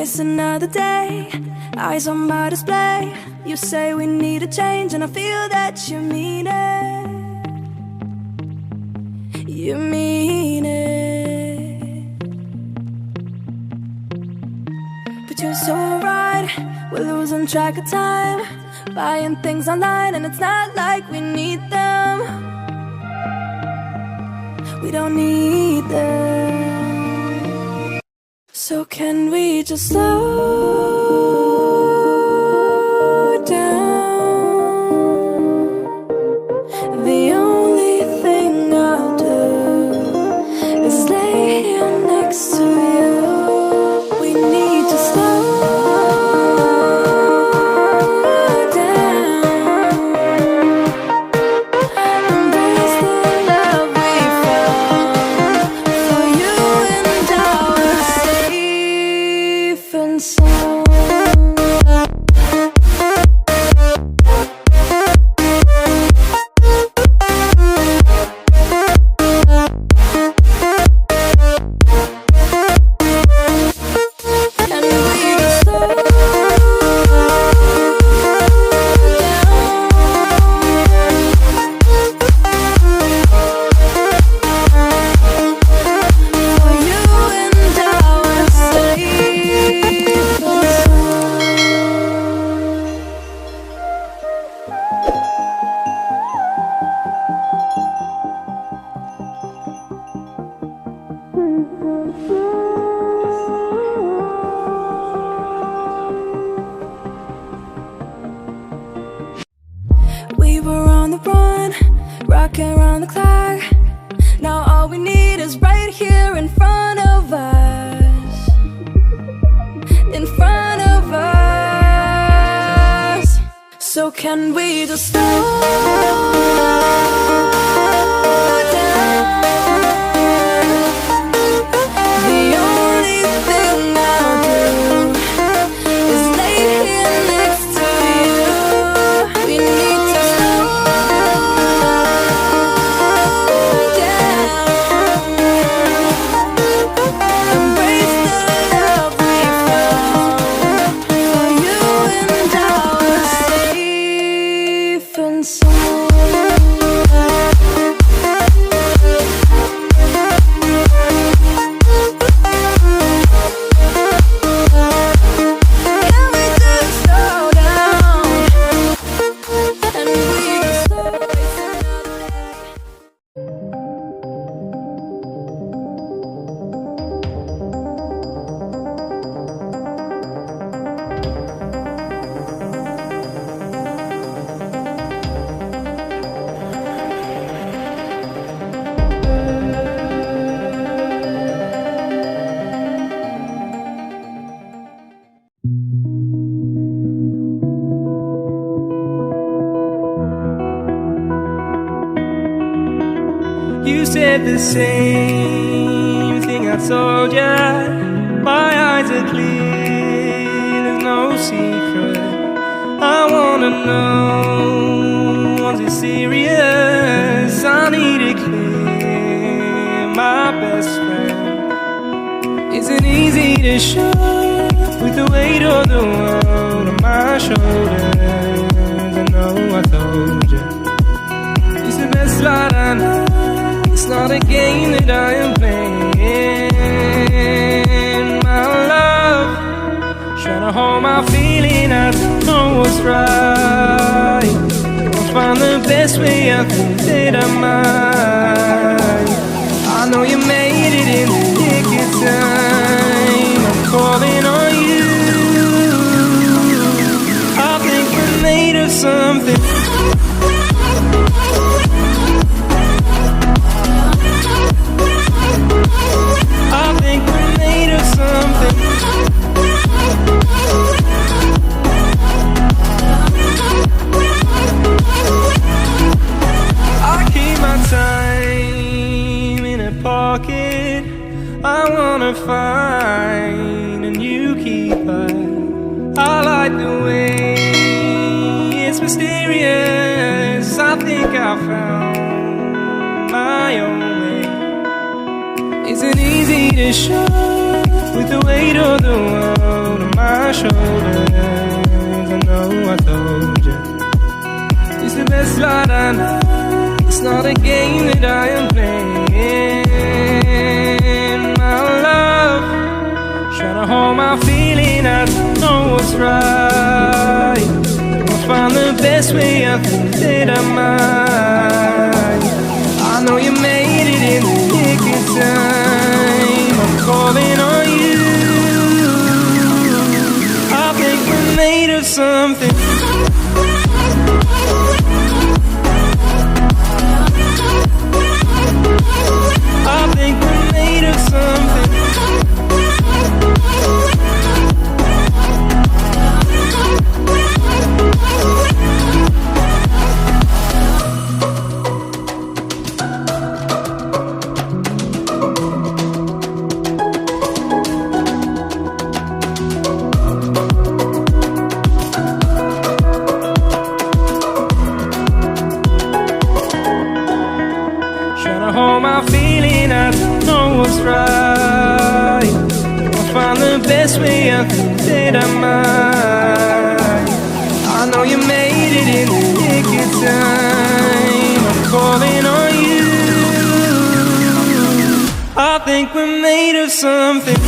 waste another day, eyes on my display. You say we need a change and I feel that you mean it. You mean it. But you're so right, we're losing track of time, buying things online and it's not like we need them. We don't need them. So can we just slow down? The only thing I'll do is lay here next to you. We need to slow down. Embrace the love we found. For you and I are safe and sound. And we just slow down. For you and I are safe and sound. We were on the run, rocking around the clock. Now all we need is right here in front of us. In front of us. So can we just slow down? The only thing I'll do is lay here next to you. We need to slow down. Embrace the love we found. For you and I are safe and sound. Can we just slow down? And we just slow waste another day. You said the same thing I told ya. My eyes are clear, there's no secret. I wanna know, was it serious? I need it clear, my best friend. Isn't easy to show with the weight of the world on my shoulders. I know I told you, it's the best light I know. It's not a game that I am playing. My love, trying to hold my feeling, I don't know what's right. I'll find the best way, I think that I might. I know you made it in the nick of time. I'm calling on you. I think we're made of something. I think we're made of something. I keep my time in a pocket. I wanna find and you keep her. I like the way it's mysterious. I think I found my own way. Isn't easy to show with the weight of the world my shoulders. I know I told you it's the best light I know. It's not a game that I am playing. My love, trying to hold my feeling. I don't know what's right. I'll find the best way. I think that I might. I know you made it in the nick of time. I'm calling on you. I think we're made of something. I think we're made of something. Trying to hold my feeling, I don't know what's right. I'll find the best way, I think that I might. I know you made it in the nick of time. I'm calling on you. I think we're made of something.